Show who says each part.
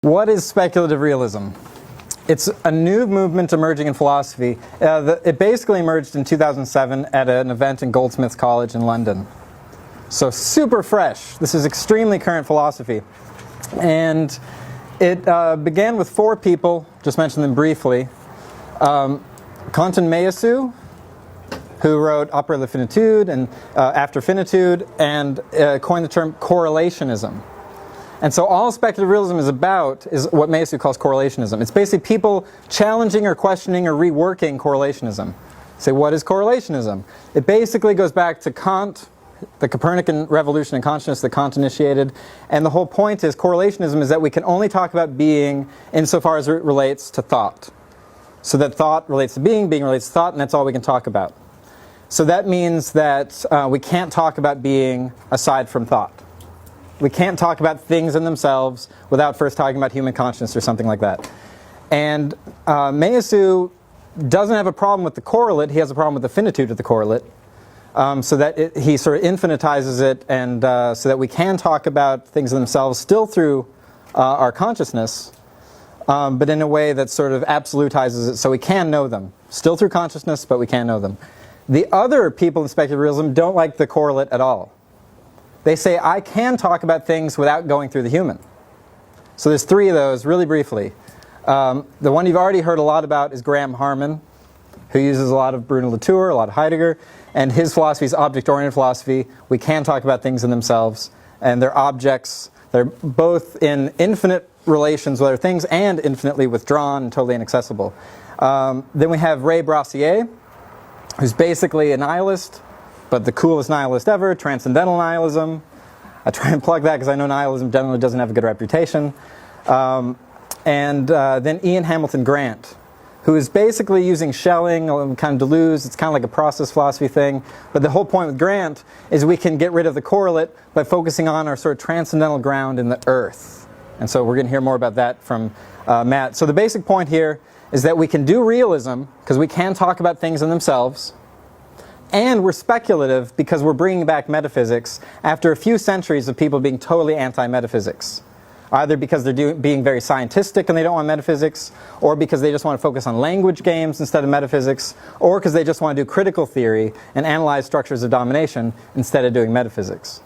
Speaker 1: What is speculative realism? It's a new movement emerging in philosophy. It basically emerged in 2007 at an event in Goldsmiths College in London. So super fresh. This is extremely current philosophy. And it began with four people, just mention them briefly. Quentin Meillassoux, who wrote Après la finitude and After finitude, and coined the term correlationism. And so all speculative realism is about is what Meillassoux calls correlationism. It's basically people challenging or questioning or reworking correlationism. Say, what is correlationism? It basically goes back to Kant, the Copernican revolution in consciousness that Kant initiated. And the whole point is correlationism is that we can only talk about being insofar as it relates to thought. So that thought relates to being relates to thought, and that's all we can talk about. So that means that we can't talk about being aside from thought. We can't talk about things in themselves without first talking about human consciousness or something like that. And Meillassoux doesn't have a problem with the correlate, he has a problem with the finitude of the correlate. So that he sort of infinitizes it, and so that we can talk about things in themselves still through our consciousness, but in a way that sort of absolutizes it so we can know them. Still through consciousness, but we can know them. The other people in speculative realism don't like the correlate at all. They say, I can talk about things without going through the human. So there's three of those, really briefly. The one you've already heard a lot about is Graham Harman, who uses a lot of Bruno Latour, a lot of Heidegger, and his philosophy is object-oriented philosophy. We can talk about things in themselves, and they're objects. They're both in infinite relations with other things and infinitely withdrawn and totally inaccessible. Then we have Brassier, who's basically a nihilist, but the coolest nihilist ever, transcendental nihilism. I try and plug that because I know nihilism generally doesn't have a good reputation. And then Iain Hamilton Grant, who is basically using Schelling, kind of Deleuze. It's kind of like a process philosophy thing. But the whole point with Grant is we can get rid of the correlate by focusing on our sort of transcendental ground in the earth. And so we're going to hear more about that from Matt. So the basic point here is that we can do realism because we can talk about things in themselves. And we're speculative because we're bringing back metaphysics after a few centuries of people being totally anti-metaphysics. Either because they're being very scientistic and they don't want metaphysics, or because they just want to focus on language games instead of metaphysics, or because they just want to do critical theory and analyze structures of domination instead of doing metaphysics.